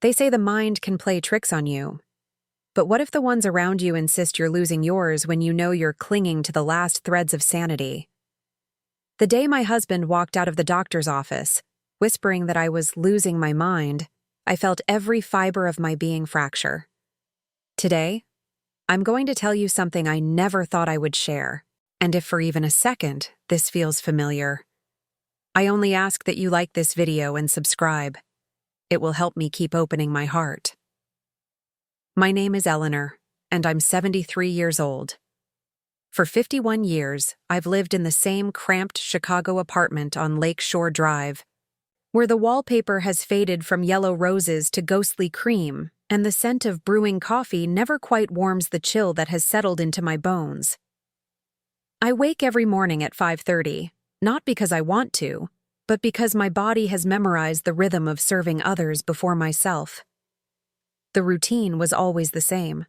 They say the mind can play tricks on you. But what if the ones around you insist you're losing yours when you know you're clinging to the last threads of sanity? The day my husband walked out of the doctor's office, whispering that I was losing my mind, I felt every fiber of my being fracture. Today, I'm going to tell you something I never thought I would share, and if for even a second this feels familiar, I only ask that you like this video and subscribe. It will help me keep opening my heart. My name is Eleanor, and I'm 73 years old. For 51 years, I've lived in the same cramped Chicago apartment on Lake Shore Drive, where the wallpaper has faded from yellow roses to ghostly cream, and the scent of brewing coffee never quite warms the chill that has settled into my bones. I wake every morning at 5:30, not because I want to, but because my body has memorized the rhythm of serving others before myself. The routine was always the same.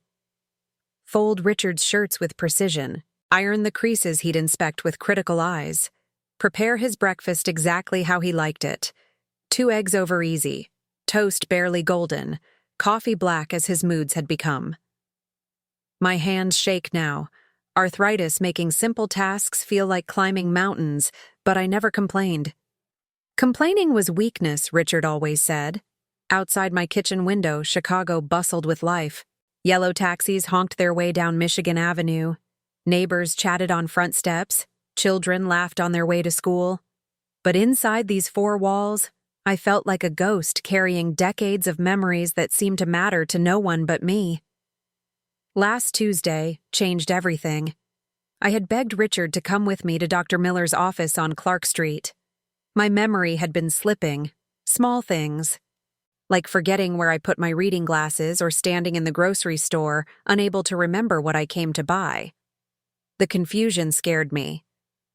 Fold Richard's shirts with precision, iron the creases he'd inspect with critical eyes, prepare his breakfast exactly how he liked it. 2 eggs over easy, toast barely golden, coffee black as his moods had become. My hands shake now, arthritis making simple tasks feel like climbing mountains, but I never complained. Complaining was weakness, Richard always said. Outside my kitchen window, Chicago bustled with life. Yellow taxis honked their way down Michigan Avenue. Neighbors chatted on front steps. Children laughed on their way to school. But inside these 4 walls, I felt like a ghost carrying decades of memories that seemed to matter to no one but me. Last Tuesday changed everything. I had begged Richard to come with me to Dr. Miller's office on Clark Street. My memory had been slipping, small things, like forgetting where I put my reading glasses or standing in the grocery store, unable to remember what I came to buy. The confusion scared me.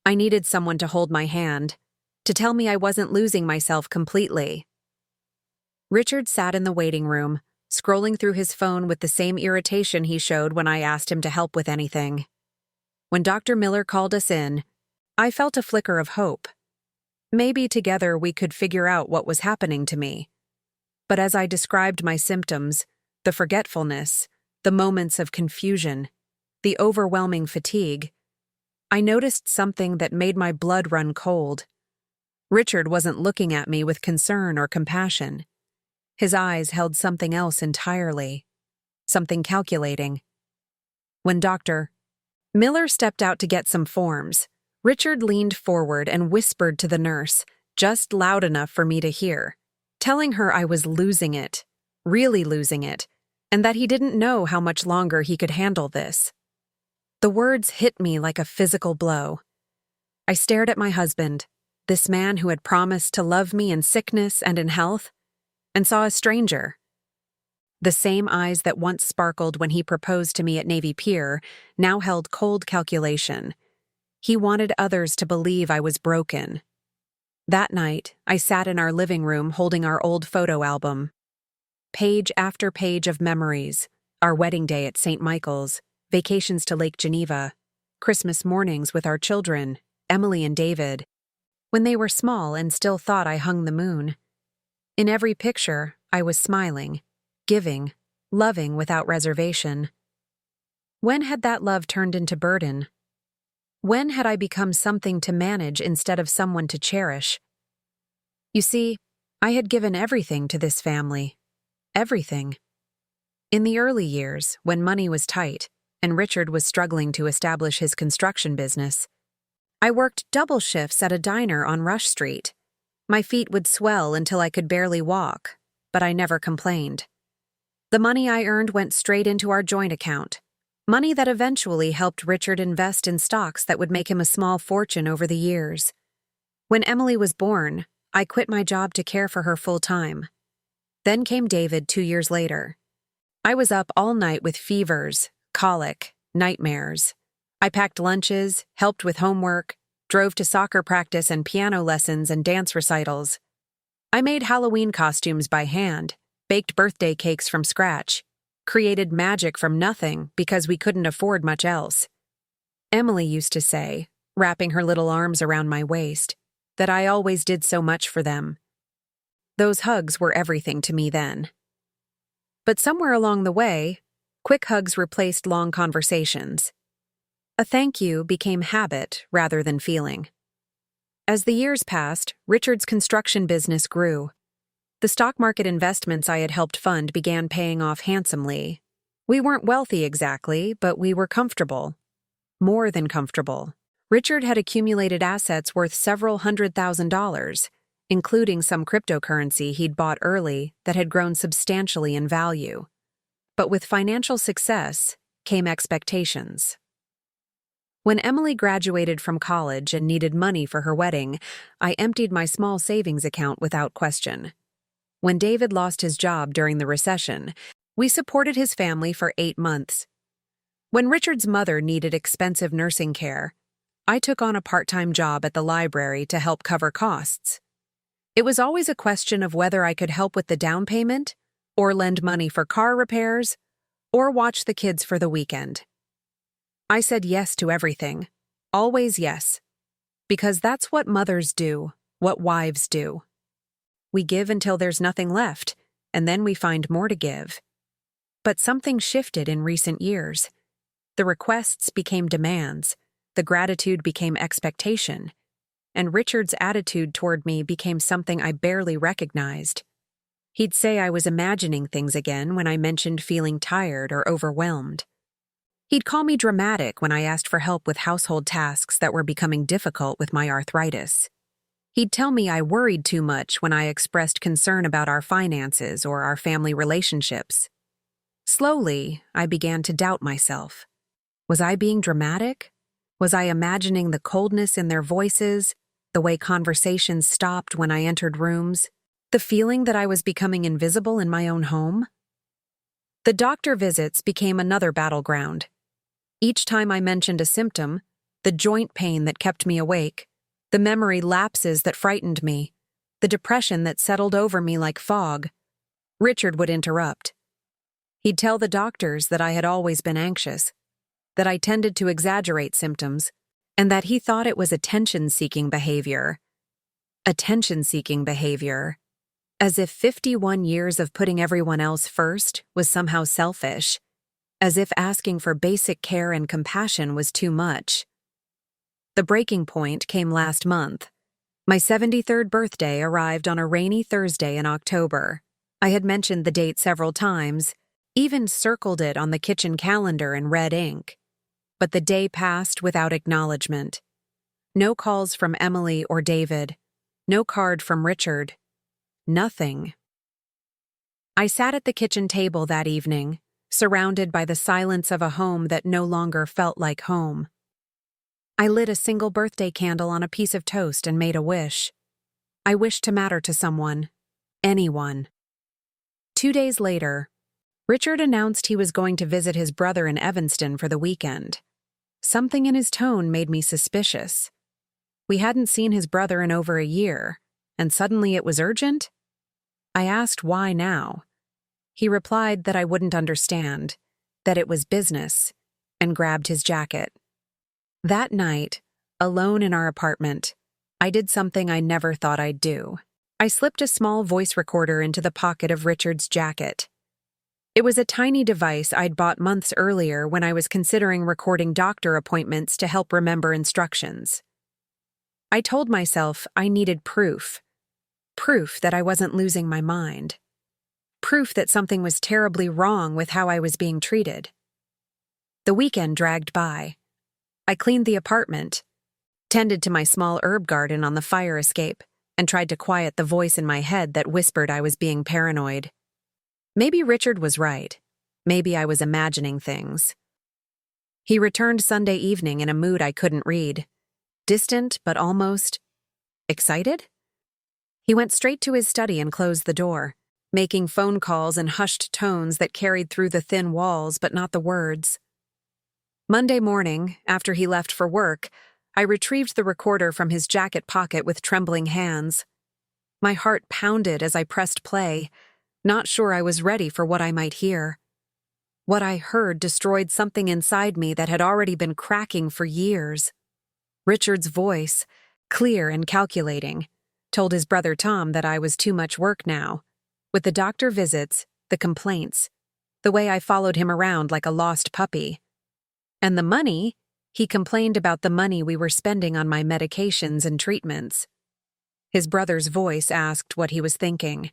I needed someone to hold my hand, to tell me I wasn't losing myself completely. Richard sat in the waiting room, scrolling through his phone with the same irritation he showed when I asked him to help with anything. When Dr. Miller called us in, I felt a flicker of hope. Maybe together we could figure out what was happening to me. But as I described my symptoms, the forgetfulness, the moments of confusion, the overwhelming fatigue, I noticed something that made my blood run cold. Richard wasn't looking at me with concern or compassion. His eyes held something else entirely, something calculating. When Dr. Miller stepped out to get some forms, Richard leaned forward and whispered to the nurse, just loud enough for me to hear, telling her I was losing it, really losing it, and that he didn't know how much longer he could handle this. The words hit me like a physical blow. I stared at my husband, this man who had promised to love me in sickness and in health, and saw a stranger. The same eyes that once sparkled when he proposed to me at Navy Pier now held cold calculation. He wanted others to believe I was broken. That night, I sat in our living room holding our old photo album. Page after page of memories, our wedding day at St. Michael's, vacations to Lake Geneva, Christmas mornings with our children, Emily and David, when they were small and still thought I hung the moon. In every picture, I was smiling, giving, loving without reservation. When had that love turned into burden? When had I become something to manage instead of someone to cherish? You see, I had given everything to this family. Everything. In the early years, when money was tight, and Richard was struggling to establish his construction business, I worked double shifts at a diner on Rush Street. My feet would swell until I could barely walk, but I never complained. The money I earned went straight into our joint account, money that eventually helped Richard invest in stocks that would make him a small fortune over the years. When Emily was born, I quit my job to care for her full-time. Then came David 2 years later. I was up all night with fevers, colic, nightmares. I packed lunches, helped with homework, drove to soccer practice and piano lessons and dance recitals. I made Halloween costumes by hand, baked birthday cakes from scratch, created magic from nothing because we couldn't afford much else. Emily used to say, wrapping her little arms around my waist, that I always did so much for them. Those hugs were everything to me then. But somewhere along the way, quick hugs replaced long conversations. A thank you became habit rather than feeling. As the years passed, Richard's construction business grew. The stock market investments I had helped fund began paying off handsomely. We weren't wealthy exactly, but we were comfortable. More than comfortable. Richard had accumulated assets worth several $100,000, including some cryptocurrency he'd bought early that had grown substantially in value. But with financial success came expectations. When Emily graduated from college and needed money for her wedding, I emptied my small savings account without question. When David lost his job during the recession, we supported his family for 8 months. When Richard's mother needed expensive nursing care, I took on a part-time job at the library to help cover costs. It was always a question of whether I could help with the down payment, or lend money for car repairs, or watch the kids for the weekend. I said yes to everything. Always yes. Because that's what mothers do, what wives do. We give until there's nothing left, and then we find more to give. But something shifted in recent years. The requests became demands, the gratitude became expectation, and Richard's attitude toward me became something I barely recognized. He'd say I was imagining things again when I mentioned feeling tired or overwhelmed. He'd call me dramatic when I asked for help with household tasks that were becoming difficult with my arthritis. He'd tell me I worried too much when I expressed concern about our finances or our family relationships. Slowly, I began to doubt myself. Was I being dramatic? Was I imagining the coldness in their voices, the way conversations stopped when I entered rooms, the feeling that I was becoming invisible in my own home? The doctor visits became another battleground. Each time I mentioned a symptom, the joint pain that kept me awake, the memory lapses that frightened me, the depression that settled over me like fog, Richard would interrupt. He'd tell the doctors that I had always been anxious, that I tended to exaggerate symptoms, and that he thought it was attention-seeking behavior. Attention-seeking behavior. As if 51 years of putting everyone else first was somehow selfish. As if asking for basic care and compassion was too much. The breaking point came last month. My 73rd birthday arrived on a rainy Thursday in October. I had mentioned the date several times, even circled it on the kitchen calendar in red ink. But the day passed without acknowledgement. No calls from Emily or David. No card from Richard. Nothing. I sat at the kitchen table that evening, surrounded by the silence of a home that no longer felt like home. I lit a single birthday candle on a piece of toast and made a wish. I wished to matter to someone. Anyone. 2 days later, Richard announced he was going to visit his brother in Evanston for the weekend. Something in his tone made me suspicious. We hadn't seen his brother in over a year, and suddenly it was urgent? I asked why now. He replied that I wouldn't understand, that it was business, and grabbed his jacket. That night, alone in our apartment, I did something I never thought I'd do. I slipped a small voice recorder into the pocket of Richard's jacket. It was a tiny device I'd bought months earlier when I was considering recording doctor appointments to help remember instructions. I told myself I needed proof. Proof that I wasn't losing my mind. Proof that something was terribly wrong with how I was being treated. The weekend dragged by. I cleaned the apartment, tended to my small herb garden on the fire escape, and tried to quiet the voice in my head that whispered I was being paranoid. Maybe Richard was right. Maybe I was imagining things. He returned Sunday evening in a mood I couldn't read. Distant, but almost excited? He went straight to his study and closed the door, making phone calls in hushed tones that carried through the thin walls but not the words. Monday morning, after he left for work, I retrieved the recorder from his jacket pocket with trembling hands. My heart pounded as I pressed play, not sure I was ready for what I might hear. What I heard destroyed something inside me that had already been cracking for years. Richard's voice, clear and calculating, told his brother Tom that I was too much work now. With the doctor visits, the complaints, the way I followed him around like a lost puppy. And the money, he complained about the money we were spending on my medications and treatments. His brother's voice asked what he was thinking.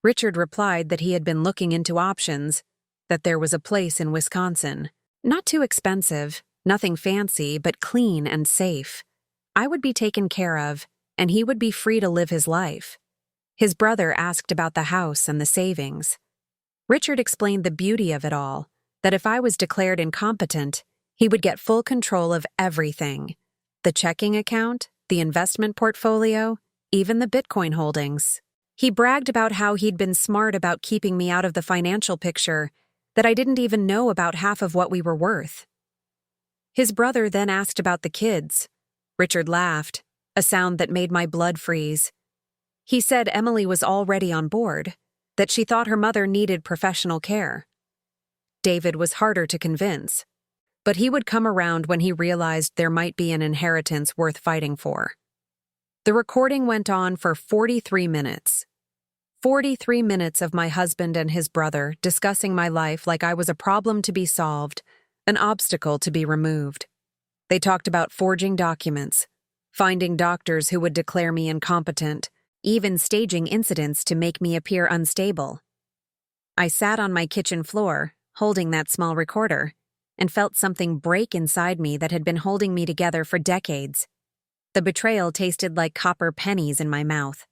Richard replied that he had been looking into options, that there was a place in Wisconsin. Not too expensive, nothing fancy, but clean and safe. I would be taken care of, and he would be free to live his life. His brother asked about the house and the savings. Richard explained the beauty of it all, that if I was declared incompetent, he would get full control of everything. The checking account, the investment portfolio, even the Bitcoin holdings. He bragged about how he'd been smart about keeping me out of the financial picture, that I didn't even know about half of what we were worth. His brother then asked about the kids. Richard laughed, a sound that made my blood freeze. He said Emily was already on board, that she thought her mother needed professional care. David was harder to convince, but he would come around when he realized there might be an inheritance worth fighting for. The recording went on for 43 minutes. 43 minutes of my husband and his brother discussing my life like I was a problem to be solved, an obstacle to be removed. They talked about forging documents, finding doctors who would declare me incompetent, even staging incidents to make me appear unstable. I sat on my kitchen floor, holding that small recorder, and felt something break inside me that had been holding me together for decades. The betrayal tasted like copper pennies in my mouth.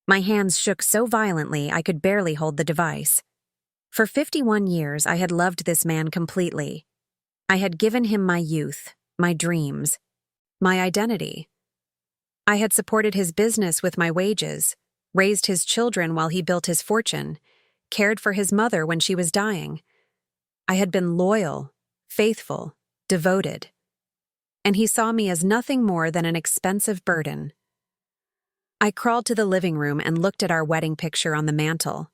My hands shook so violently I could barely hold the device. For 51 years, I had loved this man completely. I had given him my youth, my dreams, my identity. I had supported his business with my wages, raised his children while he built his fortune, cared for his mother when she was dying. I had been loyal, faithful, devoted. And he saw me as nothing more than an expensive burden. I crawled to the living room and looked at our wedding picture on the mantel.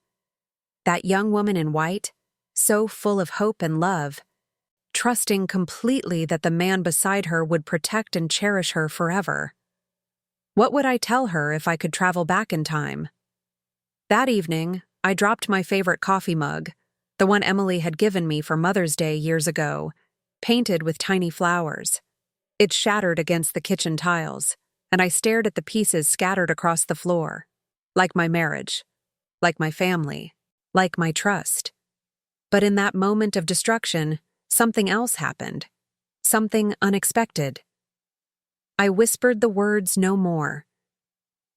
That young woman in white, so full of hope and love, trusting completely that the man beside her would protect and cherish her forever. What would I tell her if I could travel back in time? That evening, I dropped my favorite coffee mug, the one Emily had given me for Mother's Day years ago, painted with tiny flowers. It shattered against the kitchen tiles, and I stared at the pieces scattered across the floor, like my marriage, like my family, like my trust. But in that moment of destruction, something else happened, something unexpected. I whispered the words no more.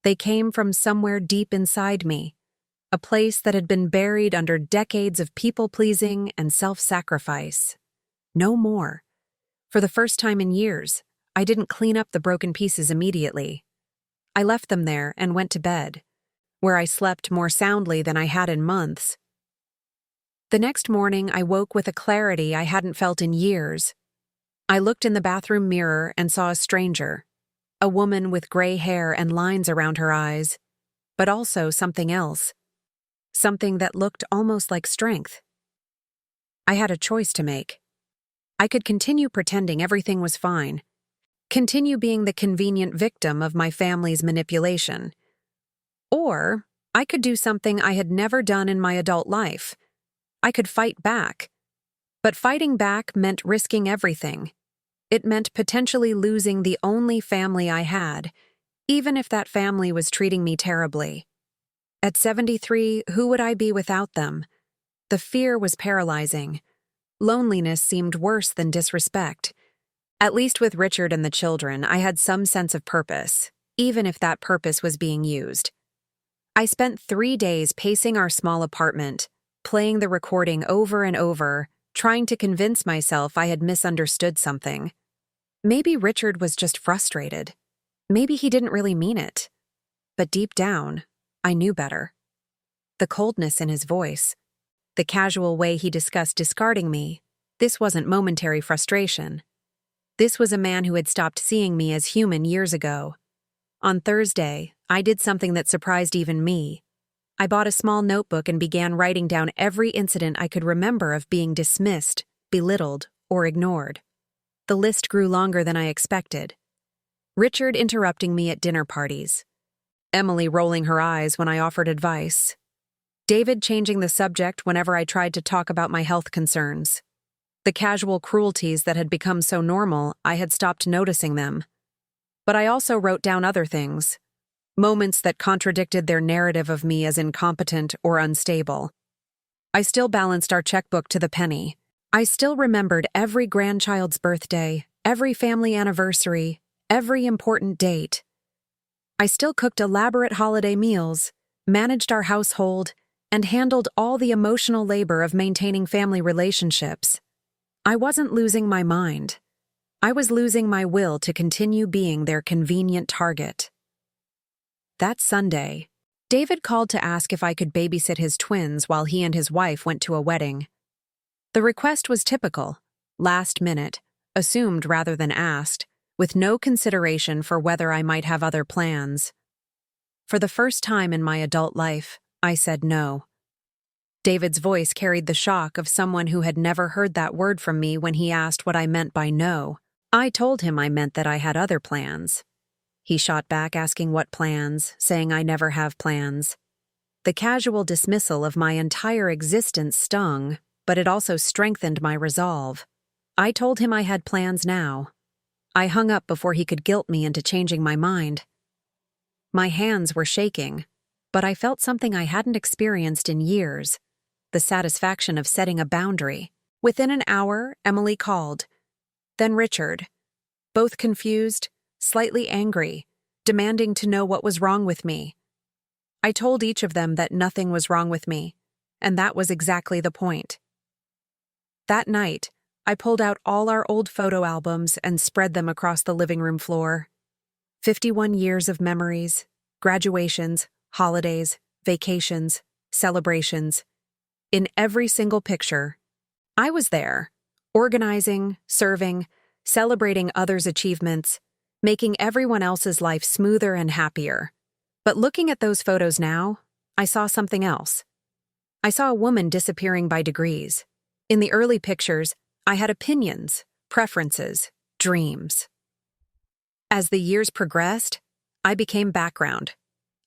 They came from somewhere deep inside me, a place that had been buried under decades of people-pleasing and self-sacrifice. No more. For the first time in years, I didn't clean up the broken pieces immediately. I left them there and went to bed, where I slept more soundly than I had in months. The next morning, I woke with a clarity I hadn't felt in years. I looked in the bathroom mirror and saw a stranger, a woman with gray hair and lines around her eyes, but also something else, something that looked almost like strength. I had a choice to make. I could continue pretending everything was fine, continue being the convenient victim of my family's manipulation. Or I could do something I had never done in my adult life. I could fight back. But fighting back meant risking everything. It meant potentially losing the only family I had, even if that family was treating me terribly. At 73, who would I be without them? The fear was paralyzing. Loneliness seemed worse than disrespect. At least with Richard and the children, I had some sense of purpose, even if that purpose was being used. I spent 3 days pacing our small apartment, playing the recording over and over, trying to convince myself I had misunderstood something. Maybe Richard was just frustrated. Maybe he didn't really mean it. But deep down, I knew better. The coldness in his voice, the casual way he discussed discarding me, this wasn't momentary frustration. This was a man who had stopped seeing me as human years ago. On Thursday, I did something that surprised even me. I bought a small notebook and began writing down every incident I could remember of being dismissed, belittled, or ignored. The list grew longer than I expected. Richard interrupting me at dinner parties. Emily rolling her eyes when I offered advice. David changing the subject whenever I tried to talk about my health concerns. The casual cruelties that had become so normal, I had stopped noticing them. But I also wrote down other things. Moments that contradicted their narrative of me as incompetent or unstable. I still balanced our checkbook to the penny. I still remembered every grandchild's birthday, every family anniversary, every important date. I still cooked elaborate holiday meals, managed our household, and handled all the emotional labor of maintaining family relationships. I wasn't losing my mind. I was losing my will to continue being their convenient target. That Sunday, David called to ask if I could babysit his twins while he and his wife went to a wedding. The request was typical, last minute, assumed rather than asked, with no consideration for whether I might have other plans. For the first time in my adult life, I said no. David's voice carried the shock of someone who had never heard that word from me when he asked what I meant by no. I told him I meant that I had other plans. He shot back asking what plans, saying I never have plans. The casual dismissal of my entire existence stung, but it also strengthened my resolve. I told him I had plans now. I hung up before he could guilt me into changing my mind. My hands were shaking, but I felt something I hadn't experienced in years, the satisfaction of setting a boundary. Within an hour, Emily called. Then Richard. Both confused, slightly angry, demanding to know what was wrong with me. I told each of them that nothing was wrong with me, and that was exactly the point. That night, I pulled out all our old photo albums and spread them across the living room floor. 51 years of memories, graduations, holidays, vacations, celebrations. In every single picture, I was there, organizing, serving, celebrating others' achievements, making everyone else's life smoother and happier. But looking at those photos now, I saw something else. I saw a woman disappearing by degrees. In the early pictures, I had opinions, preferences, dreams. As the years progressed, I became background,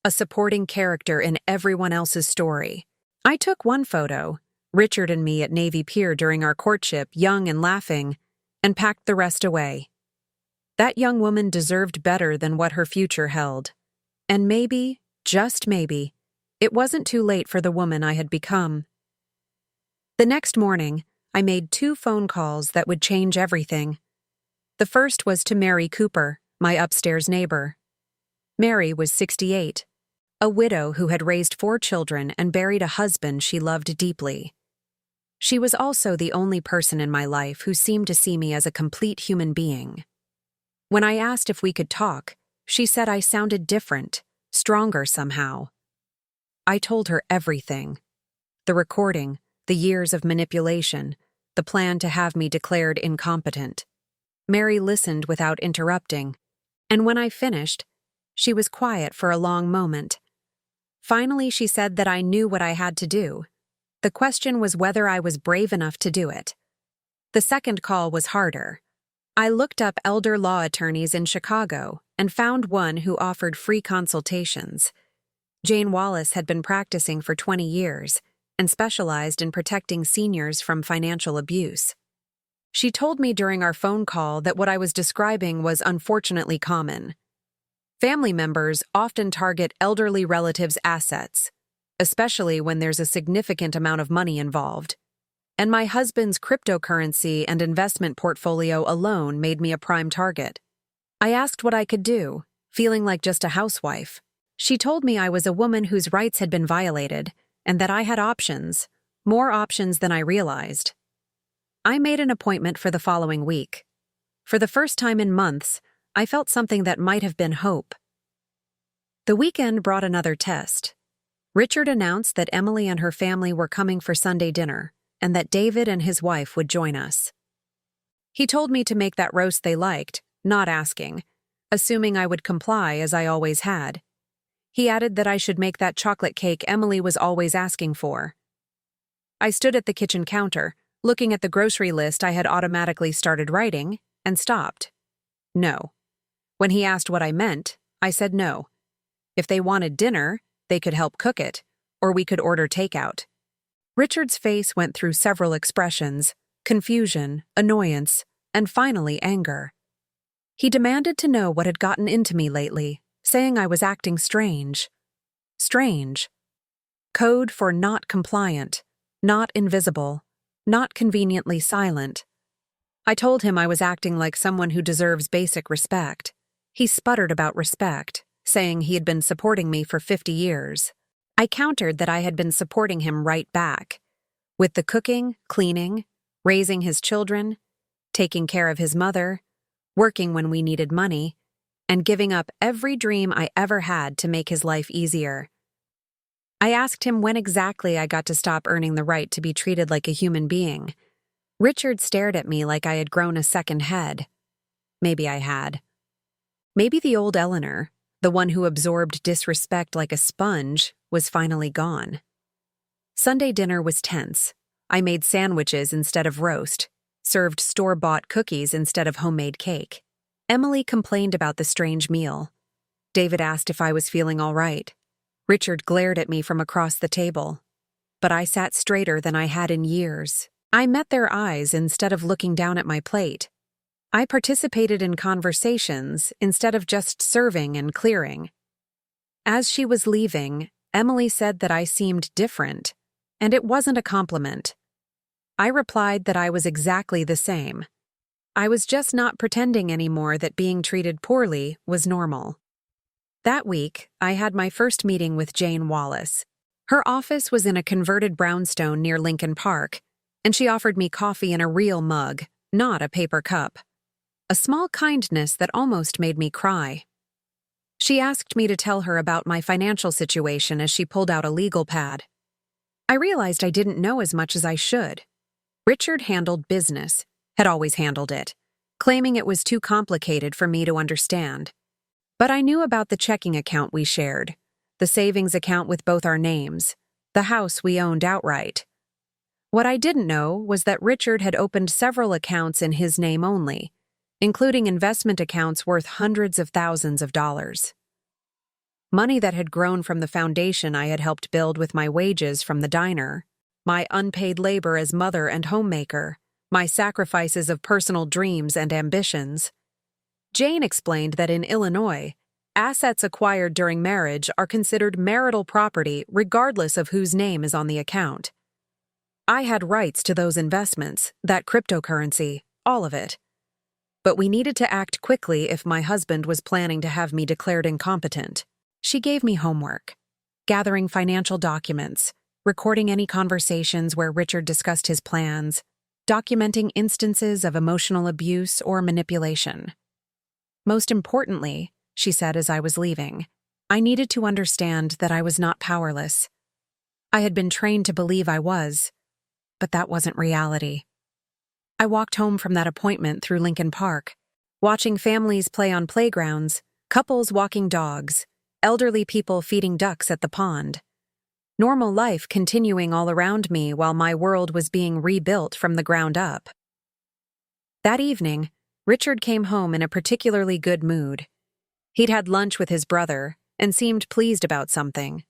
a supporting character in everyone else's story. I took one photo, Richard and me at Navy Pier during our courtship, young and laughing, and packed the rest away. That young woman deserved better than what her future held. And maybe, just maybe, it wasn't too late for the woman I had become. The next morning, I made 2 phone calls that would change everything. The first was to Mary Cooper, my upstairs neighbor. Mary was 68, a widow who had raised 4 children and buried a husband she loved deeply. She was also the only person in my life who seemed to see me as a complete human being. When I asked if we could talk, she said I sounded different, stronger somehow. I told her everything. The recording, the years of manipulation, the plan to have me declared incompetent. Mary listened without interrupting, and when I finished, she was quiet for a long moment. Finally, she said that I knew what I had to do. The question was whether I was brave enough to do it. The second call was harder. I looked up elder law attorneys in Chicago and found one who offered free consultations. Jane Wallace had been practicing for 20 years and specialized in protecting seniors from financial abuse. She told me during our phone call that what I was describing was unfortunately common. Family members often target elderly relatives' assets, especially when there's a significant amount of money involved. And my husband's cryptocurrency and investment portfolio alone made me a prime target. I asked what I could do, feeling like just a housewife. She told me I was a woman whose rights had been violated, and that I had options, more options than I realized. I made an appointment for the following week. For the first time in months, I felt something that might have been hope. The weekend brought another test. Richard announced that Emily and her family were coming for Sunday dinner, and that David and his wife would join us. He told me to make that roast they liked, not asking, assuming I would comply as I always had. He added that I should make that chocolate cake Emily was always asking for. I stood at the kitchen counter, looking at the grocery list I had automatically started writing, and stopped. No. When he asked what I meant, I said no. If they wanted dinner, they could help cook it, or we could order takeout. Richard's face went through several expressions: confusion, annoyance, and finally anger. He demanded to know what had gotten into me lately, saying I was acting strange. Strange. Code for not compliant, not invisible, not conveniently silent. I told him I was acting like someone who deserves basic respect. He sputtered about respect, saying he had been supporting me for 50 years. I countered that I had been supporting him right back, with the cooking, cleaning, raising his children, taking care of his mother, working when we needed money, and giving up every dream I ever had to make his life easier. I asked him when exactly I got to stop earning the right to be treated like a human being. Richard stared at me like I had grown a second head. Maybe I had. Maybe the old Eleanor, the one who absorbed disrespect like a sponge, was finally gone. Sunday dinner was tense. I made sandwiches instead of roast, served store-bought cookies instead of homemade cake. Emily complained about the strange meal. David asked if I was feeling all right. Richard glared at me from across the table. But I sat straighter than I had in years. I met their eyes instead of looking down at my plate. I participated in conversations instead of just serving and clearing. As she was leaving, Emily said that I seemed different, and it wasn't a compliment. I replied that I was exactly the same. I was just not pretending anymore that being treated poorly was normal. That week, I had my first meeting with Jane Wallace. Her office was in a converted brownstone near Lincoln Park, and she offered me coffee in a real mug, not a paper cup. A small kindness that almost made me cry. She asked me to tell her about my financial situation as she pulled out a legal pad. I realized I didn't know as much as I should. Richard handled business, had always handled it, claiming it was too complicated for me to understand. But I knew about the checking account we shared, the savings account with both our names, the house we owned outright. What I didn't know was that Richard had opened several accounts in his name only, including investment accounts worth hundreds of thousands of dollars. Money that had grown from the foundation I had helped build with my wages from the diner, my unpaid labor as mother and homemaker, my sacrifices of personal dreams and ambitions. Jane explained that in Illinois, assets acquired during marriage are considered marital property regardless of whose name is on the account. I had rights to those investments, that cryptocurrency, all of it. But we needed to act quickly if my husband was planning to have me declared incompetent. She gave me homework, gathering financial documents, recording any conversations where Richard discussed his plans, documenting instances of emotional abuse or manipulation. Most importantly, she said as I was leaving, I needed to understand that I was not powerless. I had been trained to believe I was, but that wasn't reality. I walked home from that appointment through Lincoln Park, watching families play on playgrounds, couples walking dogs, elderly people feeding ducks at the pond. Normal life continuing all around me while my world was being rebuilt from the ground up. That evening, Richard came home in a particularly good mood. He'd had lunch with his brother and seemed pleased about something.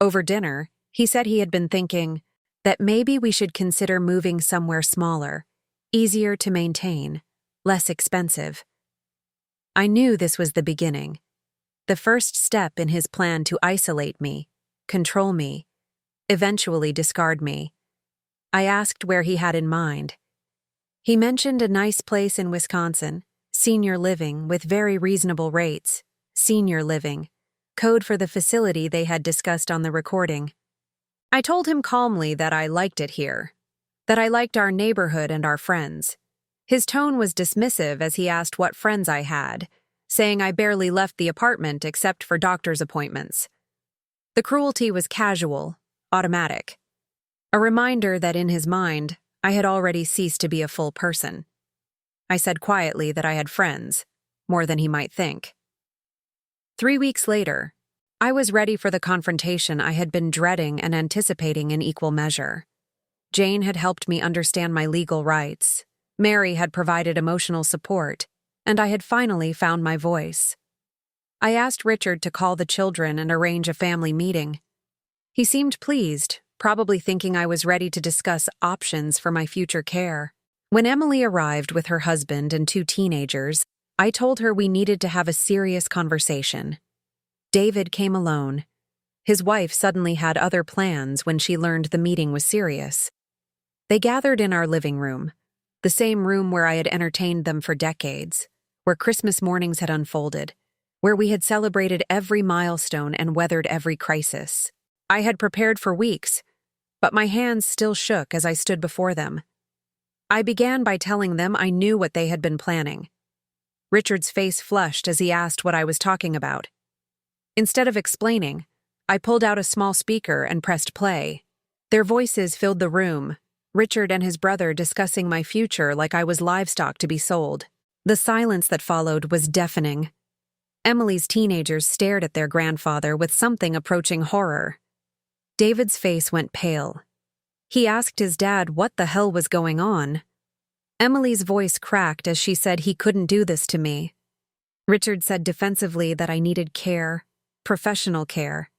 Over dinner, he said he had been thinking that maybe we should consider moving somewhere smaller, easier to maintain, less expensive. I knew this was the beginning, the first step in his plan to isolate me, control me, eventually discard me. I asked where he had in mind. He mentioned a nice place in Wisconsin, senior living with very reasonable rates, senior living, code for the facility they had discussed on the recording. I told him calmly that I liked it here, that I liked our neighborhood and our friends. His tone was dismissive as he asked what friends I had, saying I barely left the apartment except for doctor's appointments. The cruelty was casual, automatic. A reminder that in his mind, I had already ceased to be a full person. I said quietly that I had friends, more than he might think. 3 weeks later, I was ready for the confrontation I had been dreading and anticipating in equal measure. Jane had helped me understand my legal rights. Mary had provided emotional support, and I had finally found my voice. I asked Richard to call the children and arrange a family meeting. He seemed pleased, probably thinking I was ready to discuss options for my future care. When Emily arrived with her husband and 2 teenagers, I told her we needed to have a serious conversation. David came alone. His wife suddenly had other plans when she learned the meeting was serious. They gathered in our living room, the same room where I had entertained them for decades, where Christmas mornings had unfolded, where we had celebrated every milestone and weathered every crisis. I had prepared for weeks, but my hands still shook as I stood before them. I began by telling them I knew what they had been planning. Richard's face flushed as he asked what I was talking about. Instead of explaining, I pulled out a small speaker and pressed play. Their voices filled the room, Richard and his brother discussing my future like I was livestock to be sold. The silence that followed was deafening. Emily's teenagers stared at their grandfather with something approaching horror. David's face went pale. He asked his dad what the hell was going on. Emily's voice cracked as she said he couldn't do this to me. Richard said defensively that I needed care, professional care,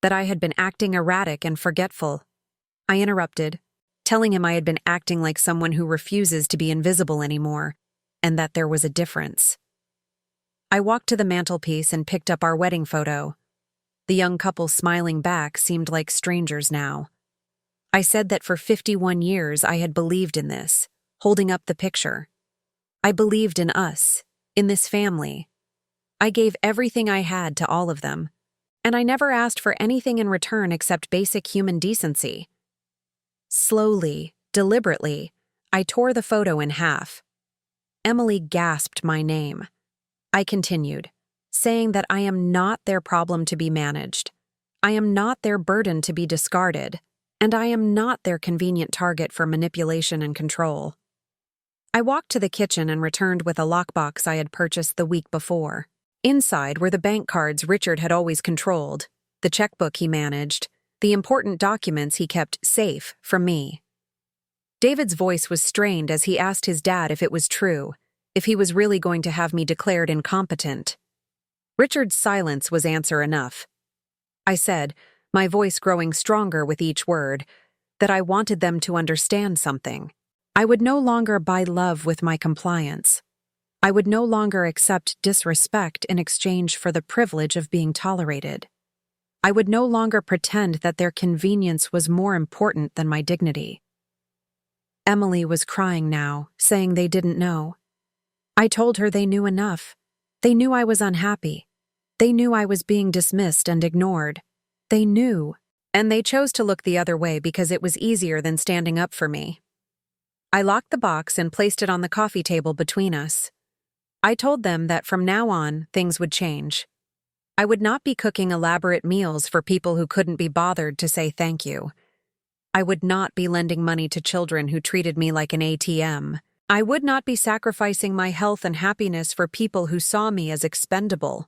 that I had been acting erratic and forgetful. I interrupted, telling him I had been acting like someone who refuses to be invisible anymore, and that there was a difference. I walked to the mantelpiece and picked up our wedding photo. The young couple smiling back seemed like strangers now. I said that for 51 years I had believed in this, holding up the picture. I believed in us, in this family. I gave everything I had to all of them, and I never asked for anything in return except basic human decency. Slowly, deliberately, I tore the photo in half. Emily gasped my name. I continued, saying that I am not their problem to be managed. I am not their burden to be discarded, and I am not their convenient target for manipulation and control. I walked to the kitchen and returned with a lockbox I had purchased the week before. Inside were the bank cards Richard had always controlled, the checkbook he managed, the important documents he kept safe from me. David's voice was strained as he asked his dad if it was true, if he was really going to have me declared incompetent. Richard's silence was answer enough. I said, my voice growing stronger with each word, that I wanted them to understand something. I would no longer buy love with my compliance. I would no longer accept disrespect in exchange for the privilege of being tolerated. I would no longer pretend that their convenience was more important than my dignity. Emily was crying now, saying they didn't know. I told her they knew enough. They knew I was unhappy. They knew I was being dismissed and ignored. They knew, and they chose to look the other way because it was easier than standing up for me. I locked the box and placed it on the coffee table between us. I told them that from now on, things would change. I would not be cooking elaborate meals for people who couldn't be bothered to say thank you. I would not be lending money to children who treated me like an ATM. I would not be sacrificing my health and happiness for people who saw me as expendable.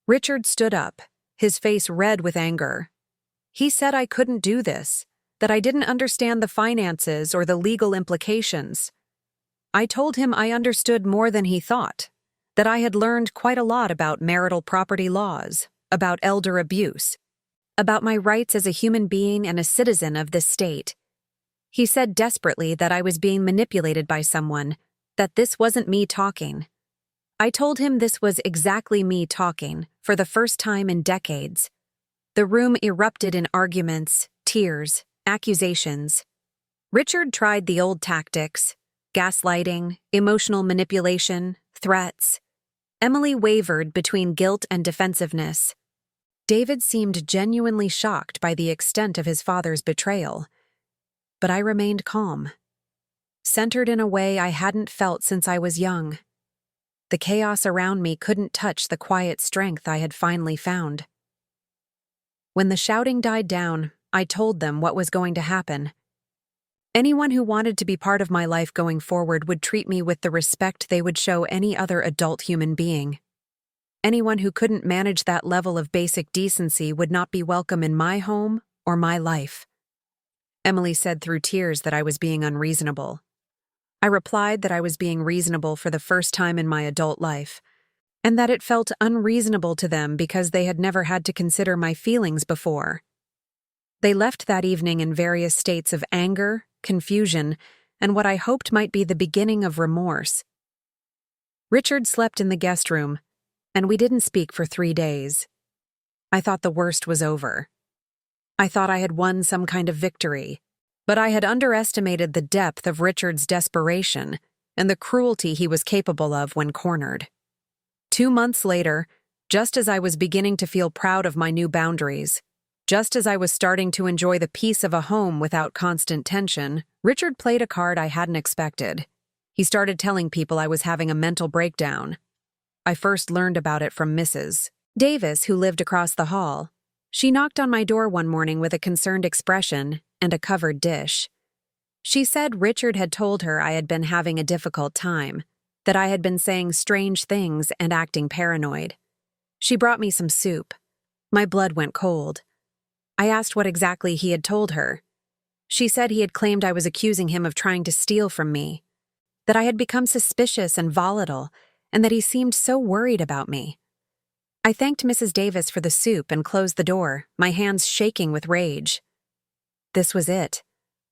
Richard stood up, his face red with anger. He said I couldn't do this, that I didn't understand the finances or the legal implications. I told him I understood more than he thought, that I had learned quite a lot about marital property laws, about elder abuse, about my rights as a human being and a citizen of this state. He said desperately that I was being manipulated by someone, that this wasn't me talking. I told him this was exactly me talking, for the first time in decades. The room erupted in arguments, tears, accusations. Richard tried the old tactics: gaslighting, emotional manipulation, threats. Emily wavered between guilt and defensiveness. David seemed genuinely shocked by the extent of his father's betrayal. But I remained calm, centered in a way I hadn't felt since I was young. The chaos around me couldn't touch the quiet strength I had finally found. When the shouting died down, I told them what was going to happen. Anyone who wanted to be part of my life going forward would treat me with the respect they would show any other adult human being. Anyone who couldn't manage that level of basic decency would not be welcome in my home or my life. Emily said through tears that I was being unreasonable. I replied that I was being reasonable for the first time in my adult life, and that it felt unreasonable to them because they had never had to consider my feelings before. They left that evening in various states of anger, confusion, and what I hoped might be the beginning of remorse. Richard slept in the guest room, and we didn't speak for 3 days. I thought the worst was over. I thought I had won some kind of victory, but I had underestimated the depth of Richard's desperation and the cruelty he was capable of when cornered. 2 months later, just as I was beginning to feel proud of my new boundaries, just as I was starting to enjoy the peace of a home without constant tension, Richard played a card I hadn't expected. He started telling people I was having a mental breakdown. I first learned about it from Mrs. Davis, who lived across the hall. She knocked on my door one morning with a concerned expression and a covered dish. She said Richard had told her I had been having a difficult time, that I had been saying strange things and acting paranoid. She brought me some soup. My blood went cold. I asked what exactly he had told her. She said he had claimed I was accusing him of trying to steal from me, that I had become suspicious and volatile, and that he seemed so worried about me. I thanked Mrs. Davis for the soup and closed the door, my hands shaking with rage. This was it,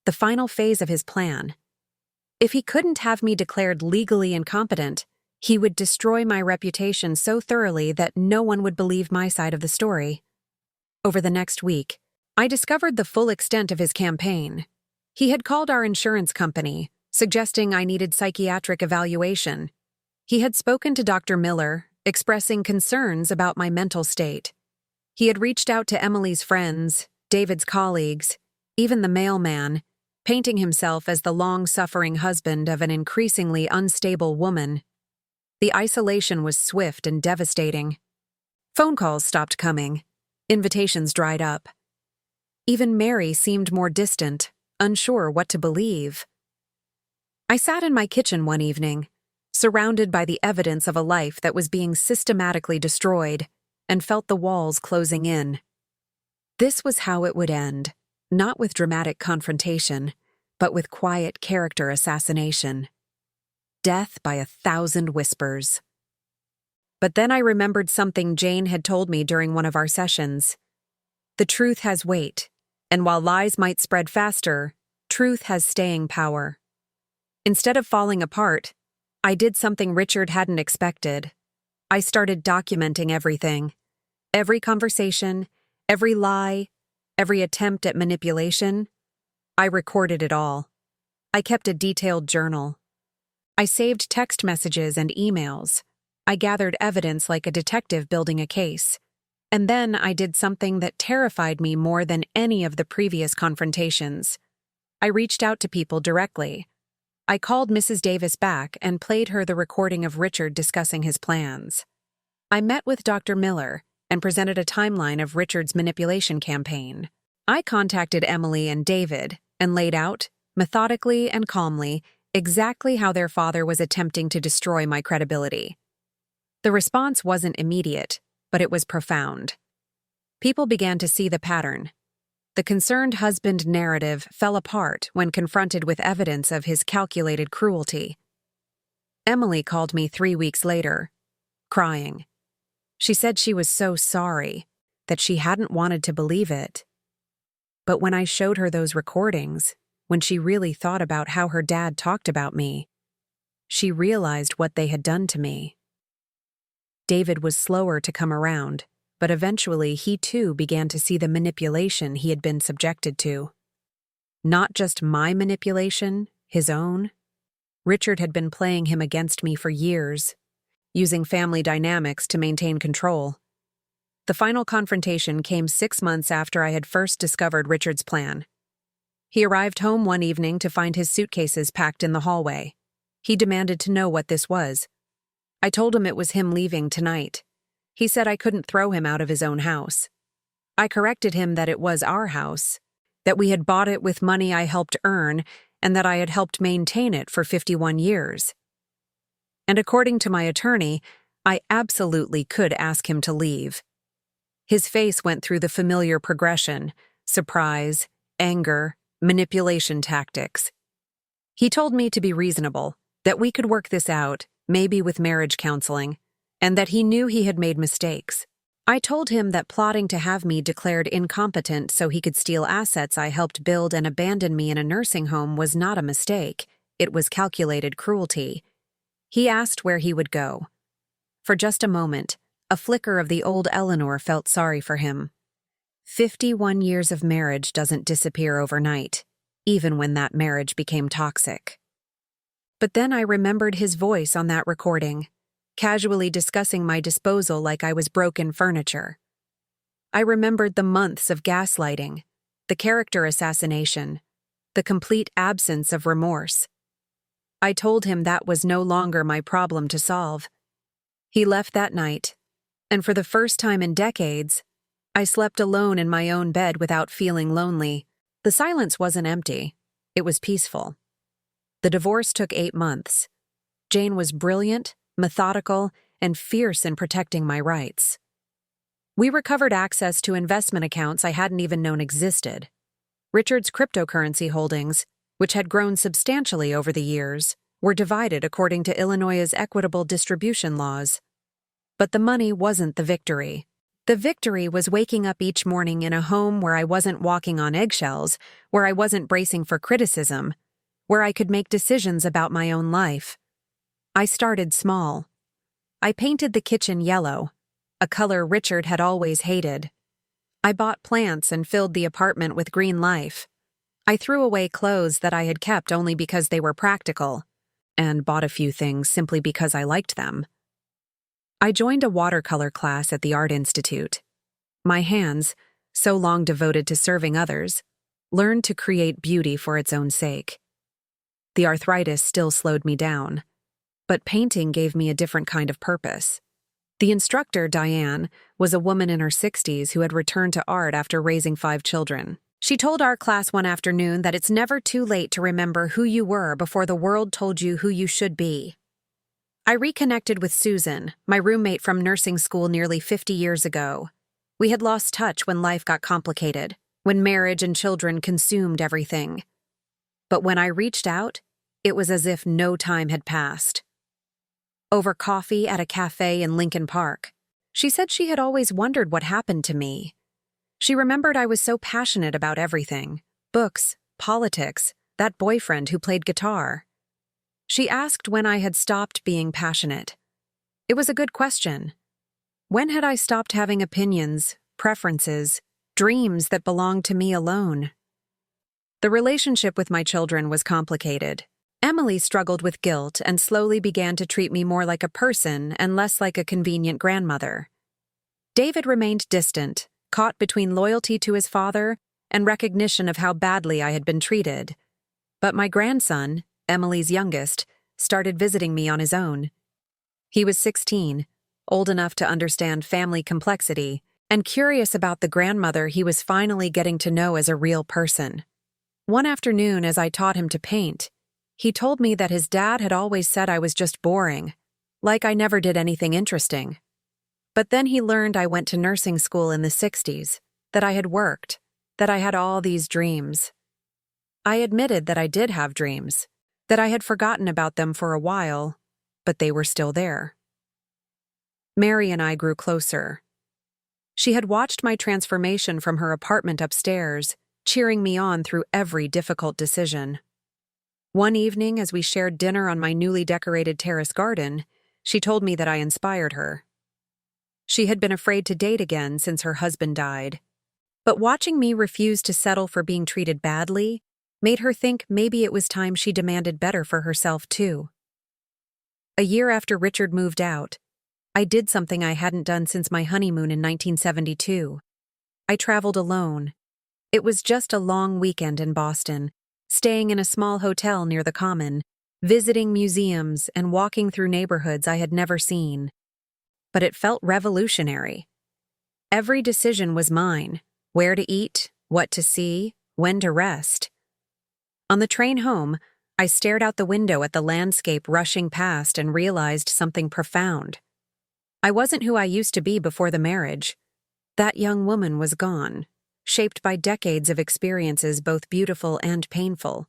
the final phase of his plan. If he couldn't have me declared legally incompetent, he would destroy my reputation so thoroughly that no one would believe my side of the story. Over the next week, I discovered the full extent of his campaign. He had called our insurance company, suggesting I needed psychiatric evaluation. He had spoken to Dr. Miller, expressing concerns about my mental state. He had reached out to Emily's friends, David's colleagues, even the mailman, painting himself as the long-suffering husband of an increasingly unstable woman. The isolation was swift and devastating. Phone calls stopped coming. Invitations dried up. Even Mary seemed more distant, unsure what to believe. I sat in my kitchen one evening, surrounded by the evidence of a life that was being systematically destroyed, and felt the walls closing in. This was how it would end, not with dramatic confrontation, but with quiet character assassination. Death by 1,000 whispers. But then I remembered something Jane had told me during one of our sessions. The truth has weight, and while lies might spread faster, truth has staying power. Instead of falling apart, I did something Richard hadn't expected. I started documenting everything. Every conversation, every lie, every attempt at manipulation. I recorded it all. I kept a detailed journal. I saved text messages and emails. I gathered evidence like a detective building a case. And then I did something that terrified me more than any of the previous confrontations. I reached out to people directly. I called Mrs. Davis back and played her the recording of Richard discussing his plans. I met with Dr. Miller and presented a timeline of Richard's manipulation campaign. I contacted Emily and David and laid out, methodically and calmly, exactly how their father was attempting to destroy my credibility. The response wasn't immediate, but it was profound. People began to see the pattern. The concerned husband narrative fell apart when confronted with evidence of his calculated cruelty. Emily called me 3 weeks later, crying. She said she was so sorry, that she hadn't wanted to believe it. But when I showed her those recordings, when she really thought about how her dad talked about me, she realized what they had done to me. David was slower to come around, but eventually he too began to see the manipulation he had been subjected to. Not just my manipulation, his own. Richard had been playing him against me for years, using family dynamics to maintain control. The final confrontation came 6 months after I had first discovered Richard's plan. He arrived home one evening to find his suitcases packed in the hallway. He demanded to know what this was. I told him it was him leaving tonight. He said I couldn't throw him out of his own house. I corrected him that it was our house, that we had bought it with money I helped earn, and that I had helped maintain it for 51 years. And according to my attorney, I absolutely could ask him to leave. His face went through the familiar progression: surprise, anger, manipulation tactics. He told me to be reasonable, that we could work this out, maybe with marriage counseling, and that he knew he had made mistakes. I told him that plotting to have me declared incompetent so he could steal assets I helped build and abandon me in a nursing home was not a mistake. It was calculated cruelty. He asked where he would go. For just a moment, a flicker of the old Eleanor felt sorry for him. 51 years of marriage doesn't disappear overnight, even when that marriage became toxic. But then I remembered his voice on that recording, casually discussing my disposal like I was broken furniture. I remembered the months of gaslighting, the character assassination, the complete absence of remorse. I told him that was no longer my problem to solve. He left that night, and for the first time in decades, I slept alone in my own bed without feeling lonely. The silence wasn't empty. It was peaceful. The divorce took 8 months. Jane was brilliant, methodical, and fierce in protecting my rights. We recovered access to investment accounts I hadn't even known existed. Richard's cryptocurrency holdings, which had grown substantially over the years, were divided according to Illinois's equitable distribution laws. But the money wasn't the victory. The victory was waking up each morning in a home where I wasn't walking on eggshells, where I wasn't bracing for criticism, where I could make decisions about my own life. I started small. I painted the kitchen yellow, a color Richard had always hated. I bought plants and filled the apartment with green life. I threw away clothes that I had kept only because they were practical, and bought a few things simply because I liked them. I joined a watercolor class at the Art Institute. My hands, so long devoted to serving others, learned to create beauty for its own sake. The arthritis still slowed me down, but painting gave me a different kind of purpose. The instructor, Diane, was a woman in her 60s who had returned to art after raising 5 children. She told our class one afternoon that it's never too late to remember who you were before the world told you who you should be. I reconnected with Susan, my roommate from nursing school nearly 50 years ago. We had lost touch when life got complicated, when marriage and children consumed everything. But when I reached out, it was as if no time had passed. Over coffee at a cafe in Lincoln Park, she said she had always wondered what happened to me. She remembered I was so passionate about everything: books, politics, that boyfriend who played guitar. She asked when I had stopped being passionate. It was a good question. When had I stopped having opinions, preferences, dreams that belonged to me alone? The relationship with my children was complicated. Emily struggled with guilt and slowly began to treat me more like a person and less like a convenient grandmother. David remained distant, caught between loyalty to his father and recognition of how badly I had been treated. But my grandson, Emily's youngest, started visiting me on his own. He was 16, old enough to understand family complexity, and curious about the grandmother he was finally getting to know as a real person. One afternoon, as I taught him to paint, he told me that his dad had always said I was just boring, like I never did anything interesting. But then he learned I went to nursing school in the 60s, that I had worked, that I had all these dreams. I admitted that I did have dreams, that I had forgotten about them for a while, but they were still there. Mary and I grew closer. She had watched my transformation from her apartment upstairs, cheering me on through every difficult decision. One evening, as we shared dinner on my newly decorated terrace garden, she told me that I inspired her. She had been afraid to date again since her husband died, but watching me refuse to settle for being treated badly made her think maybe it was time she demanded better for herself too. A year after Richard moved out, I did something I hadn't done since my honeymoon in 1972. I traveled alone. It was just a long weekend in Boston, staying in a small hotel near the Common, visiting museums and walking through neighborhoods I had never seen. But it felt revolutionary. Every decision was mine: where to eat, what to see, when to rest. On the train home, I stared out the window at the landscape rushing past and realized something profound. I wasn't who I used to be before the marriage. That young woman was gone, shaped by decades of experiences both beautiful and painful.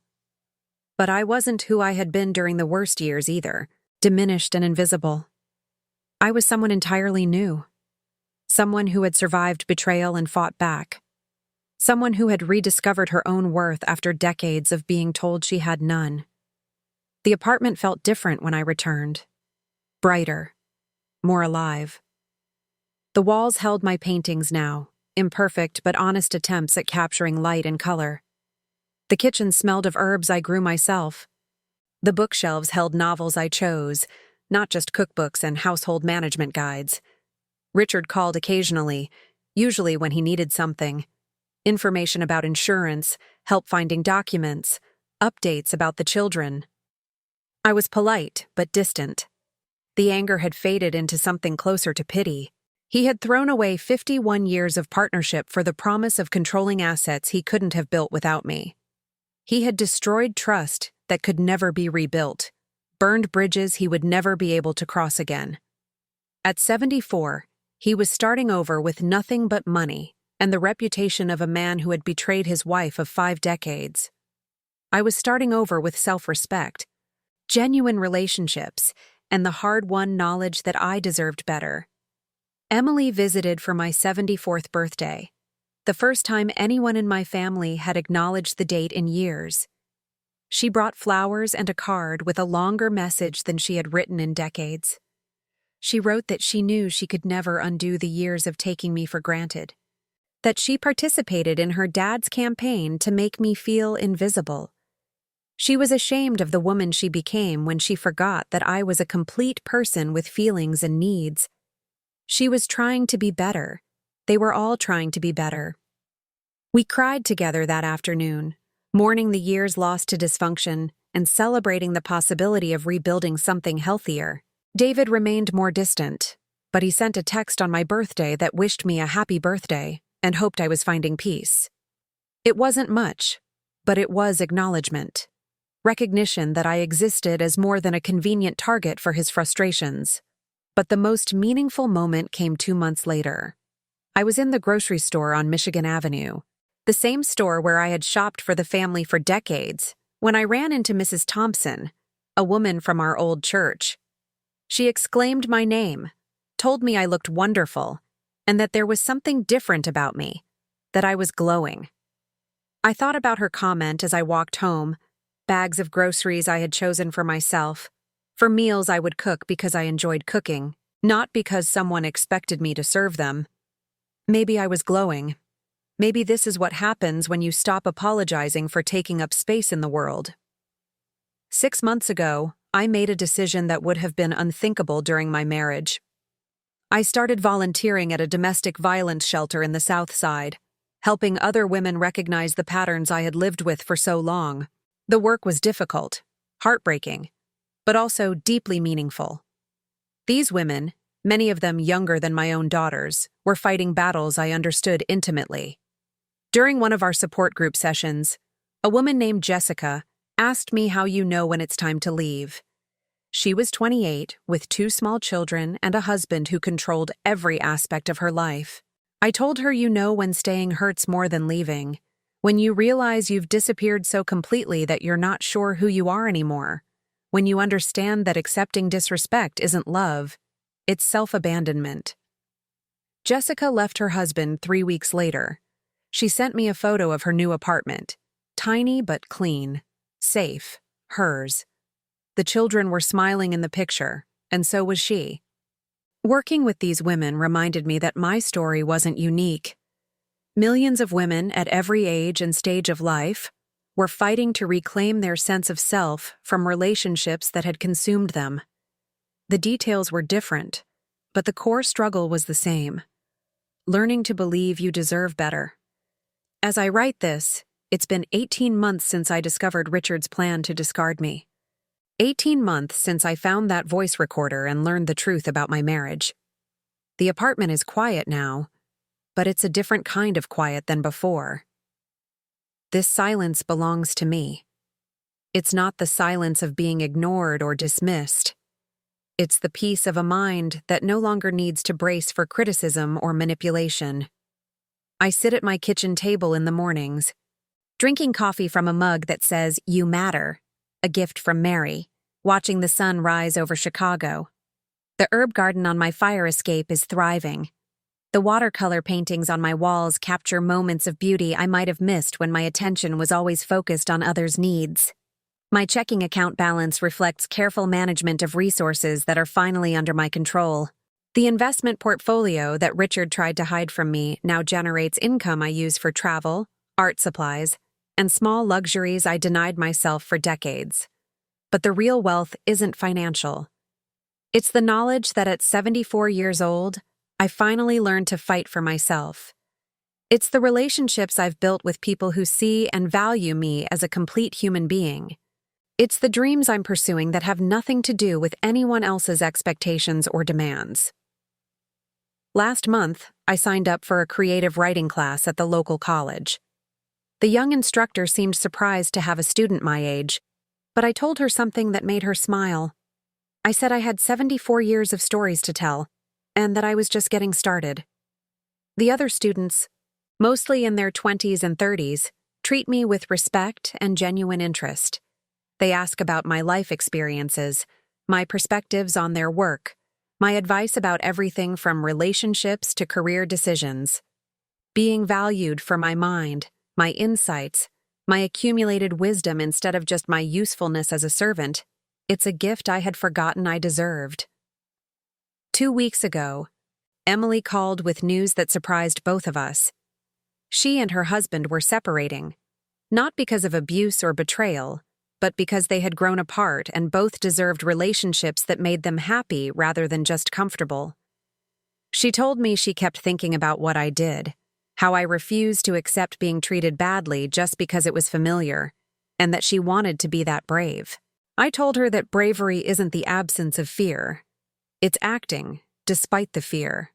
But I wasn't who I had been during the worst years either, diminished and invisible. I was someone entirely new. Someone who had survived betrayal and fought back. Someone who had rediscovered her own worth after decades of being told she had none. The apartment felt different when I returned. Brighter. More alive. The walls held my paintings now, imperfect but honest attempts at capturing light and color. The kitchen smelled of herbs I grew myself. The bookshelves held novels I chose, not just cookbooks and household management guides. Richard called occasionally, usually when he needed something. Information about insurance, help finding documents, updates about the children. I was polite, but distant. The anger had faded into something closer to pity. He had thrown away 51 years of partnership for the promise of controlling assets he couldn't have built without me. He had destroyed trust that could never be rebuilt, burned bridges he would never be able to cross again. At 74, he was starting over with nothing but money and the reputation of a man who had betrayed his wife of 5 decades. I was starting over with self-respect, genuine relationships, and the hard-won knowledge that I deserved better. Emily visited for my 74th birthday, the first time anyone in my family had acknowledged the date in years. She brought flowers and a card with a longer message than she had written in decades. She wrote that she knew she could never undo the years of taking me for granted, that she participated in her dad's campaign to make me feel invisible. She was ashamed of the woman she became when she forgot that I was a complete person with feelings and needs. She was trying to be better. They were all trying to be better. We cried together that afternoon, mourning the years lost to dysfunction and celebrating the possibility of rebuilding something healthier. David remained more distant, but he sent a text on my birthday that wished me a happy birthday and hoped I was finding peace. It wasn't much, but it was acknowledgement. Recognition that I existed as more than a convenient target for his frustrations. But the most meaningful moment came 2 months later. I was in the grocery store on Michigan Avenue, the same store where I had shopped for the family for decades, when I ran into Mrs. Thompson, a woman from our old church. She exclaimed my name, told me I looked wonderful, and that there was something different about me, that I was glowing. I thought about her comment as I walked home, bags of groceries I had chosen for myself, for meals I would cook because I enjoyed cooking, not because someone expected me to serve them. Maybe I was glowing. Maybe this is what happens when you stop apologizing for taking up space in the world. 6 months ago, I made a decision that would have been unthinkable during my marriage. I started volunteering at a domestic violence shelter in the South Side, helping other women recognize the patterns I had lived with for so long. The work was difficult, heartbreaking, but also deeply meaningful. These women, many of them younger than my own daughters, were fighting battles I understood intimately. During one of our support group sessions, a woman named Jessica asked me how you know when it's time to leave. She was 28, with 2 small children and a husband who controlled every aspect of her life. I told her you know when staying hurts more than leaving, when you realize you've disappeared so completely that you're not sure who you are anymore, when you understand that accepting disrespect isn't love, it's self-abandonment. Jessica left her husband 3 weeks later. She sent me a photo of her new apartment, tiny but clean. Safe, hers. The children were smiling in the picture, and so was she. Working with these women reminded me that my story wasn't unique. Millions of women at every age and stage of life were fighting to reclaim their sense of self from relationships that had consumed them. The details were different, but the core struggle was the same. Learning to believe you deserve better. As I write this, it's been 18 months since I discovered Richard's plan to discard me. 18 months since I found that voice recorder and learned the truth about my marriage. The apartment is quiet now, but it's a different kind of quiet than before. This silence belongs to me. It's not the silence of being ignored or dismissed. It's the peace of a mind that no longer needs to brace for criticism or manipulation. I sit at my kitchen table in the mornings, drinking coffee from a mug that says, "You matter," a gift from Mary, watching the sun rise over Chicago. The herb garden on my fire escape is thriving. The watercolor paintings on my walls capture moments of beauty I might have missed when my attention was always focused on others' needs. My checking account balance reflects careful management of resources that are finally under my control. The investment portfolio that Richard tried to hide from me now generates income I use for travel, art supplies, and small luxuries I denied myself for decades. But the real wealth isn't financial. It's the knowledge that at 74 years old, I finally learned to fight for myself. It's the relationships I've built with people who see and value me as a complete human being. It's the dreams I'm pursuing that have nothing to do with anyone else's expectations or demands. Last month, I signed up for a creative writing class at the local college. The young instructor seemed surprised to have a student my age, but I told her something that made her smile. I said I had 74 years of stories to tell, and that I was just getting started. The other students, mostly in their 20s and 30s, treat me with respect and genuine interest. They ask about my life experiences, my perspectives on their work, my advice about everything from relationships to career decisions. Being valued for my mind, my insights, my accumulated wisdom instead of just my usefulness as a servant, it's a gift I had forgotten I deserved. 2 weeks ago, Emily called with news that surprised both of us. She and her husband were separating, not because of abuse or betrayal, but because they had grown apart and both deserved relationships that made them happy rather than just comfortable. She told me she kept thinking about what I did, how I refused to accept being treated badly just because it was familiar, and that she wanted to be that brave. I told her that bravery isn't the absence of fear. It's acting, despite the fear.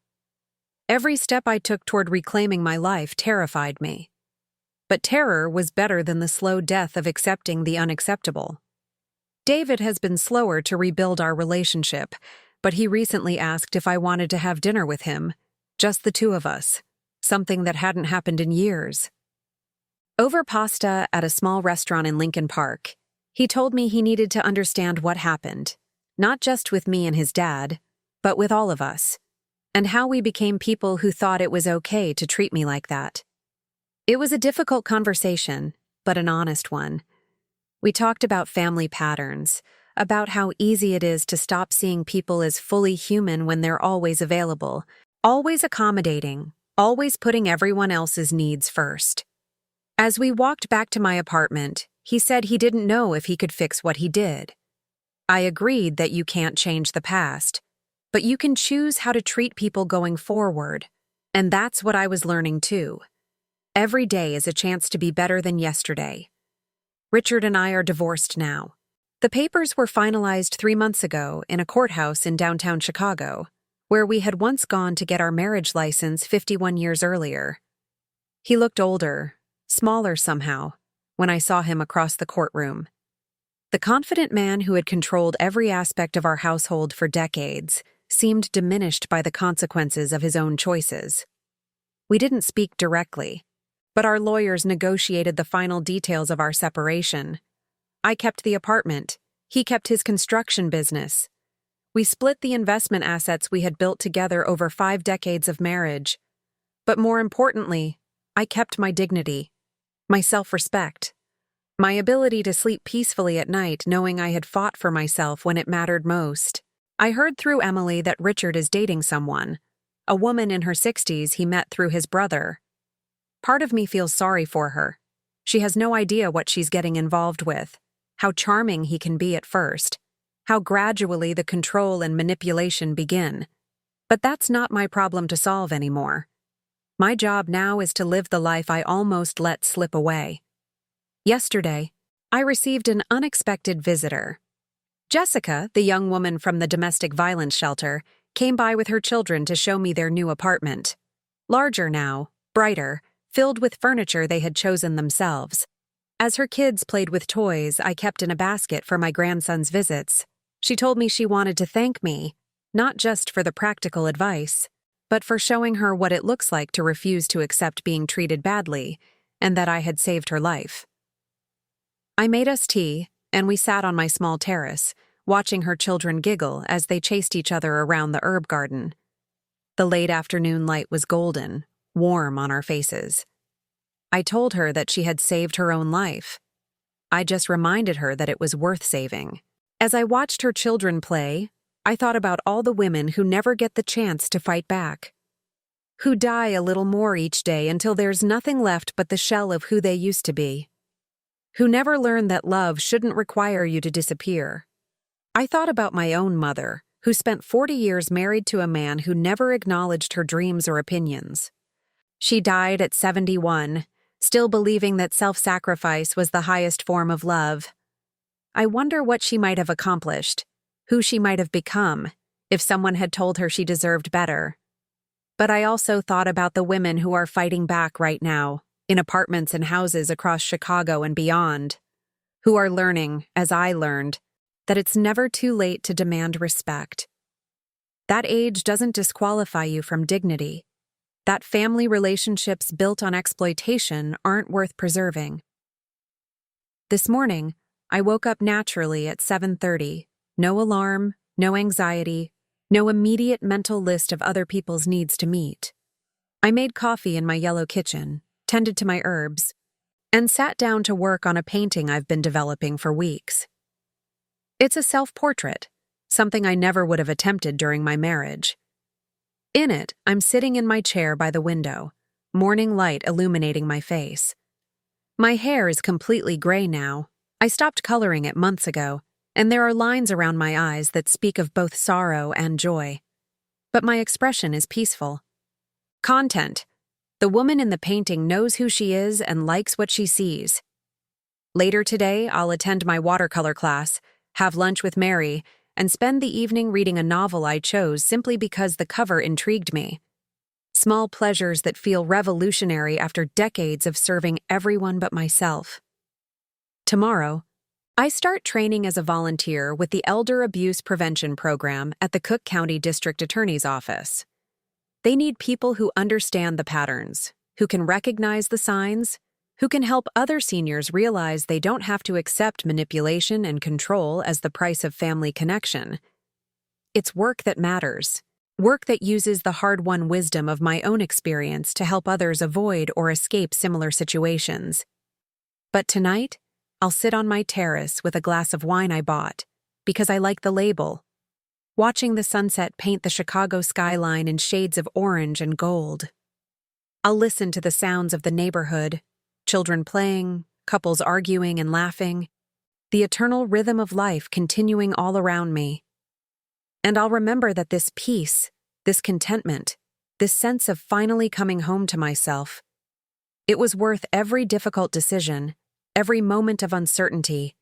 Every step I took toward reclaiming my life terrified me. But terror was better than the slow death of accepting the unacceptable. David has been slower to rebuild our relationship, but he recently asked if I wanted to have dinner with him, just the two of us, something that hadn't happened in years. Over pasta at a small restaurant in Lincoln Park, he told me he needed to understand what happened, not just with me and his dad, but with all of us, and how we became people who thought it was okay to treat me like that. It was a difficult conversation, but an honest one. We talked about family patterns, about how easy it is to stop seeing people as fully human when they're always available, always accommodating, always putting everyone else's needs first. As we walked back to my apartment, he said he didn't know if he could fix what he did. I agreed that you can't change the past, but you can choose how to treat people going forward, and that's what I was learning too. Every day is a chance to be better than yesterday. Richard and I are divorced now. The papers were finalized 3 months ago in a courthouse in downtown Chicago, where we had once gone to get our marriage license 51 years earlier. He looked older, smaller somehow, when I saw him across the courtroom. The confident man who had controlled every aspect of our household for decades seemed diminished by the consequences of his own choices. We didn't speak directly, but our lawyers negotiated the final details of our separation. I kept the apartment. He kept his construction business. We split the investment assets we had built together over 5 decades of marriage. But more importantly, I kept my dignity, my self-respect, my ability to sleep peacefully at night knowing I had fought for myself when it mattered most. I heard through Emily that Richard is dating someone, a woman in her 60s he met through his brother. Part of me feels sorry for her. She has no idea what she's getting involved with, how charming he can be at first, how gradually the control and manipulation begin. But that's not my problem to solve anymore. My job now is to live the life I almost let slip away. Yesterday, I received an unexpected visitor. Jessica, the young woman from the domestic violence shelter, came by with her children to show me their new apartment. Larger now, brighter, filled with furniture they had chosen themselves. As her kids played with toys I kept in a basket for my grandson's visits, she told me she wanted to thank me, not just for the practical advice, but for showing her what it looks like to refuse to accept being treated badly, and that I had saved her life. I made us tea, and we sat on my small terrace, watching her children giggle as they chased each other around the herb garden. The late afternoon light was golden, warm on our faces. I told her that she had saved her own life. I just reminded her that it was worth saving. As I watched her children play, I thought about all the women who never get the chance to fight back, who die a little more each day until there's nothing left but the shell of who they used to be, who never learn that love shouldn't require you to disappear. I thought about my own mother, who spent 40 years married to a man who never acknowledged her dreams or opinions. She died at 71, still believing that self-sacrifice was the highest form of love. I wonder what she might have accomplished, who she might have become, if someone had told her she deserved better. But I also thought about the women who are fighting back right now, in apartments and houses across Chicago and beyond, who are learning, as I learned, that it's never too late to demand respect. That age doesn't disqualify you from dignity. That family relationships built on exploitation aren't worth preserving. This morning, I woke up naturally at 7:30. No alarm, no anxiety, no immediate mental list of other people's needs to meet. I made coffee in my yellow kitchen, tended to my herbs, and sat down to work on a painting I've been developing for weeks. It's a self-portrait, something I never would have attempted during my marriage. In it, I'm sitting in my chair by the window, morning light illuminating my face. My hair is completely gray now. I stopped coloring it months ago, and there are lines around my eyes that speak of both sorrow and joy. But my expression is peaceful. Content. The woman in the painting knows who she is and likes what she sees. Later today, I'll attend my watercolor class, have lunch with Mary, and spend the evening reading a novel I chose simply because the cover intrigued me. Small pleasures that feel revolutionary after decades of serving everyone but myself. Tomorrow, I start training as a volunteer with the Elder Abuse Prevention Program at the Cook County District Attorney's Office. They need people who understand the patterns, who can recognize the signs, who can help other seniors realize they don't have to accept manipulation and control as the price of family connection. It's work that matters, work that uses the hard-won wisdom of my own experience to help others avoid or escape similar situations. But tonight, I'll sit on my terrace with a glass of wine I bought, because I like the label, watching the sunset paint the Chicago skyline in shades of orange and gold. I'll listen to the sounds of the neighborhood, children playing, couples arguing and laughing, the eternal rhythm of life continuing all around me. And I'll remember that this peace, this contentment, this sense of finally coming home to myself, it was worth every difficult decision, every moment of uncertainty,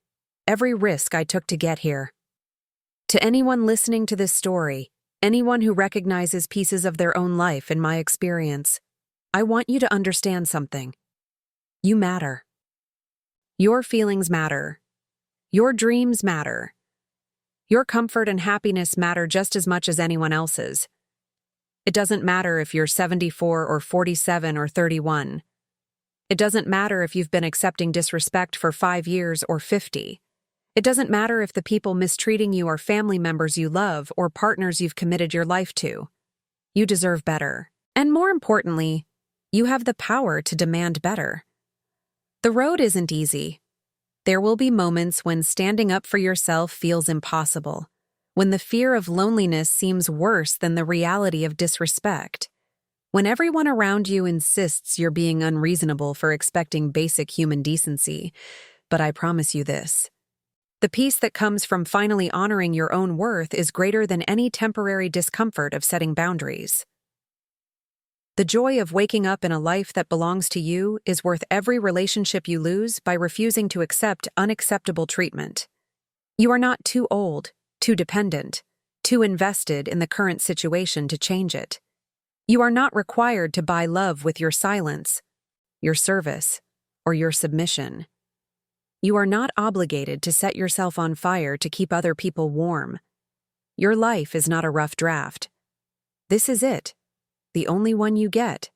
every risk I took to get here. To anyone listening to this story, anyone who recognizes pieces of their own life in my experience, I want you to understand something. You matter. Your feelings matter. Your dreams matter. Your comfort and happiness matter just as much as anyone else's. It doesn't matter if you're 74 or 47 or 31. It doesn't matter if you've been accepting disrespect for 5 years or 50. It doesn't matter if the people mistreating you are family members you love or partners you've committed your life to. You deserve better. And more importantly, you have the power to demand better. The road isn't easy. There will be moments when standing up for yourself feels impossible, when the fear of loneliness seems worse than the reality of disrespect, when everyone around you insists you're being unreasonable for expecting basic human decency. But I promise you this: the peace that comes from finally honoring your own worth is greater than any temporary discomfort of setting boundaries. The joy of waking up in a life that belongs to you is worth every relationship you lose by refusing to accept unacceptable treatment. You are not too old, too dependent, too invested in the current situation to change it. You are not required to buy love with your silence, your service, or your submission. You are not obligated to set yourself on fire to keep other people warm. Your life is not a rough draft. This is it. The only one you get.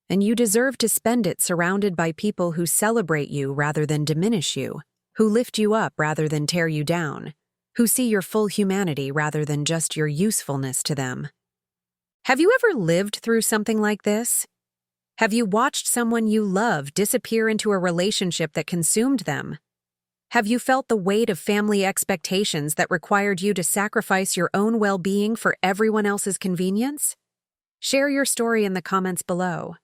And you deserve to spend it surrounded by people who celebrate you rather than diminish you, who lift you up rather than tear you down, who see your full humanity rather than just your usefulness to them. Have you ever lived through something like this? Have you watched someone you love disappear into a relationship that consumed them? Have you felt the weight of family expectations that required you to sacrifice your own well-being for everyone else's convenience? Share your story in the comments below.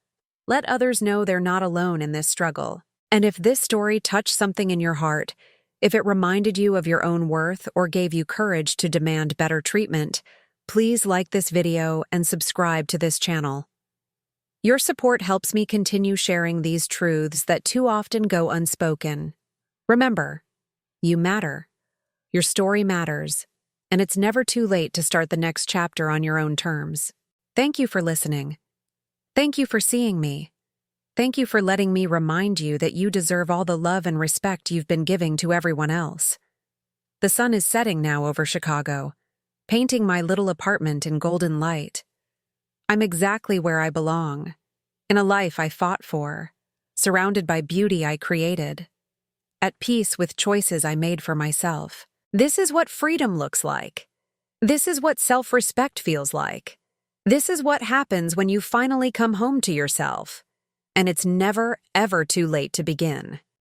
Let others know they're not alone in this struggle. And if this story touched something in your heart, if it reminded you of your own worth or gave you courage to demand better treatment, please like this video and subscribe to this channel. Your support helps me continue sharing these truths that too often go unspoken. Remember, you matter. Your story matters, and it's never too late to start the next chapter on your own terms. Thank you for listening. Thank you for seeing me. Thank you for letting me remind you that you deserve all the love and respect you've been giving to everyone else. The sun is setting now over Chicago, painting my little apartment in golden light. I'm exactly where I belong, in a life I fought for, surrounded by beauty I created, at peace with choices I made for myself. This is what freedom looks like. This is what self-respect feels like. This is what happens when you finally come home to yourself. And it's never, ever too late to begin.